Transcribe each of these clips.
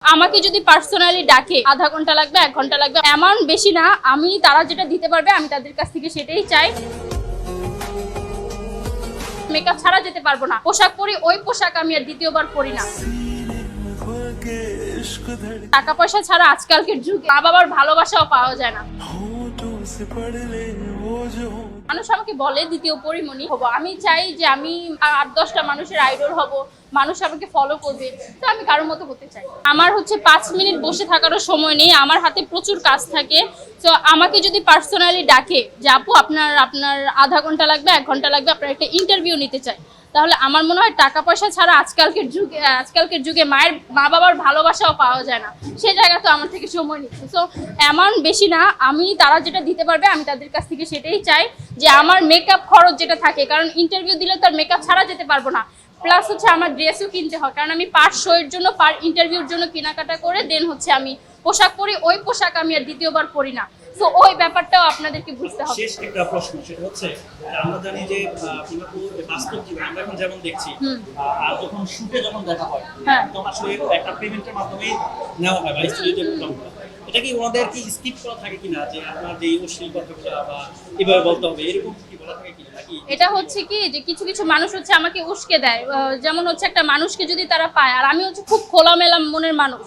আমাকে যদি পার্সোনালি ডাকে আধা ঘন্টা লাগবে 1 ঘন্টা লাগবে, অ্যামাউন্ট বেশি না, আমি তারা যেটা দিতে পারবে আমি তাদের কাছ থেকে সেটাই চাই। মেকআপ ছাড়া যেতে পারবো না, পোশাক পরি ওই পোশাক আমি আর দ্বিতীয়বার পরি না। টাকা পয়সা ছাড়া আজকালকের যুগে মা বাবার ভালোবাসাও পাওয়া যায় না। মানুষ আমাকে বলে দ্বিতীয় পরিমণি হবো, আমি চাই যে আমি 8-10টা মানুষের আইডল হব, মানুষ আমাকে ফলো করবে, তো আমি কারোর মতো হতে চাই। আমার 5 মিনিট বসে থাকারও সময় নেই, আমার হাতে প্রচুর কাজ থাকে। তো আমাকে যদি পার্সোনালি ডাকে যে আপু আপনার আধা ঘন্টা লাগবে 1 ঘন্টা লাগবে, আপনার একটা ইন্টারভিউ নিতে চাই, তাহলে আমার মনে হয় টাকা পয়সা ছাড়া আজকালকের যুগে মা বাবার ভালোবাসাও পাওয়া যায় না, সেই জায়গা তো আমার থেকে সময় নিচ্ছে। সো অ্যামাউন্ট বেশি না, আমি তারা যেটা দিতে পারবে আমি তাদের কাছ থেকে সেটাই চাই। যে আমার মেকআপ খরচ যেটা থাকে, কারণ ইন্টারভিউ দিলে তো আর মেকআপ ছাড়া যেতে পারবো না, প্লাস আমার ড্রেসও কিনতে হয়, কারণ আমি পার শোয়ের জন্য পার ইন্টারভিউর জন্য কেনাকাটা করে দেন আমি পোশাক পরি, ওই পোশাক আমি আর দ্বিতীয়বার পরি না। তো ওই ব্যাপারটাও আপনাদেরকে বুঝতে হবে। শেষ একটা প্রশ্ন, সেটা হচ্ছে আমরা জানি যে বাস্তব জীবনে আমরা এখন যেমন দেখছি, আর যখন শুটে যখন দেখা হয় তখন আসলে একটা পেমেন্টের মাধ্যমে নেওয়া হয় বা স্টুডিওতে প্রোগ্রামগুলো, এটা কি ওনাদের কি স্কিপ করা থাকে কিনা, যে আপনার যে অশ্লীল কথাগুলো বা এভাবে বলতে হবে এরকম কি বলা থাকে কিনা? নাকি এটা কি যে কিছু মানুষ আমাকে উস্কে দেয়, যেমন একটা মানুষকে যদি তারা পায়, আর আমি খুব খোলামেলা মনের মানুষ।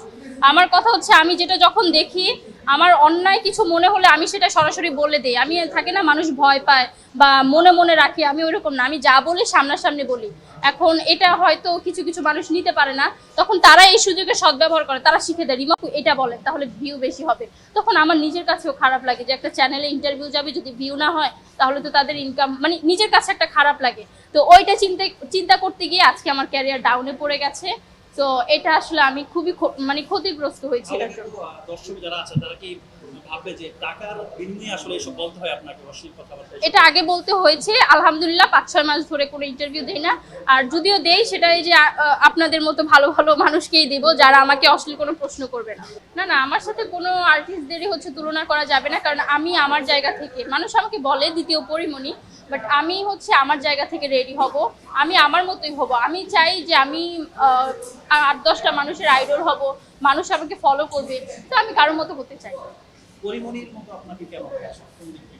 আমার কথা আমি যেটা যখন দেখি আমার অন্যায় কিছু মনে হলে আমি সেটা সরাসরি বলে দিই। আমি থাকে না মানুষ ভয় পায় বা মনে মনে রাখি, আমি ওইরকম না, আমি যা বলি সামনাসামনি বলি। এখন এটা হয়তো কিছু মানুষ নিতে পারে না, তখন তারা এই সুযোগে সদ্ব্যবহার করে, তারা শিখে দেয় রিমা এটা বলে তাহলে ভিউ বেশি হবে। তখন আমার নিজের কাছেও খারাপ লাগে যে একটা চ্যানেলে ইন্টারভিউ যাবে, যদি ভিউ না হয় তাহলে তো তাদের ইনকাম, মানে নিজের কাছে একটা খারাপ লাগে। তো ওইটা চিন্তা করতে গিয়ে আজকে আমার ক্যারিয়ার ডাউনে পড়ে গেছে। তো এটা আসলে আমি খুবই ক্ষতিগ্রস্ত হয়েছি। দর্শক যারা আছে তারা কি ভাববে যে টাকার বিনিময়ে আসলে এসব বলতে হয় আপনাকে অশ্লীল কথাবার্তা? এটা আগে বলতে হয়েছে, আলহামদুলিল্লাহ 5-6 মাস ধরে কোনো ইন্টারভিউ দেই না। আর যদিও দেই সেটা এই যে আপনাদের মতো ভালো ভালো মানুষকেই দেব, যারা আমাকে অশ্লীল কোনো প্রশ্ন করবে না। না আমার সাথে কোনো আর্টিস্টদেরই তুলনা করা যাবে না, কারণ আমি আমার জায়গা থেকে, মানুষ আমাকে বলে দ্বিতীয় পরিমণি, বাট আমি আমার জায়গা থেকে রেডি হব, আমি আমার মতোই হব। আমি চাই যে আমি 8-10টা মানুষের আইডল হব, মানুষ আমাকে ফলো করবে, তো আমি কারোর মতো হতে চাই। পরিমণির মতো আপনাকে কেমন লাগে?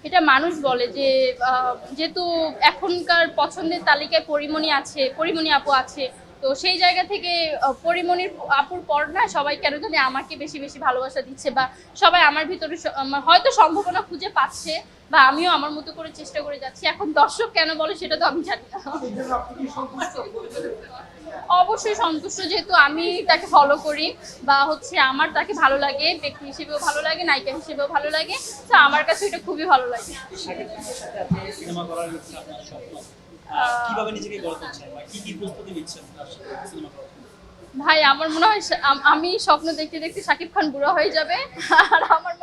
এটা মানুষ বলে যে যেহেতু এখনকার পছন্দের তালিকায় পরিমণি আপু আছে, তো সেই জায়গা থেকে পরিমণির আপুর পর না সবাই কেন জানি আমাকে বেশি ভালোবাসা দিচ্ছে, বা সবাই আমার ভিতরে হয়তো সম্ভাবনা খুঁজে পাচ্ছে, বা আমিও আমার মতো করে চেষ্টা করে যাচ্ছি। এখন দর্শক কেন বলে সেটা তো আমি জানি না। অবশ্যই সন্তুষ্ট, যেহেতু আমি তাকে ফলো করি, বা আমার তাকে ভালো লাগে, ব্যক্তি হিসেবেও ভালো লাগে, নায়িকা হিসেবেও ভালো লাগে, তো আমার কাছে এটা খুবই ভালো লাগে। সিনেমা করার ইচ্ছা আপনার স্বপ্ন, কিভাবে নিজেকে গড়ে তুলছেন বা কি প্রস্তুতি নিচ্ছেন সিনেমা করার জন্য? ভাই আমার মনে হয় আমি স্বপ্ন দেখতে দেখতে শাকিব খান বুড়ো হয়ে যাবে, আর আমার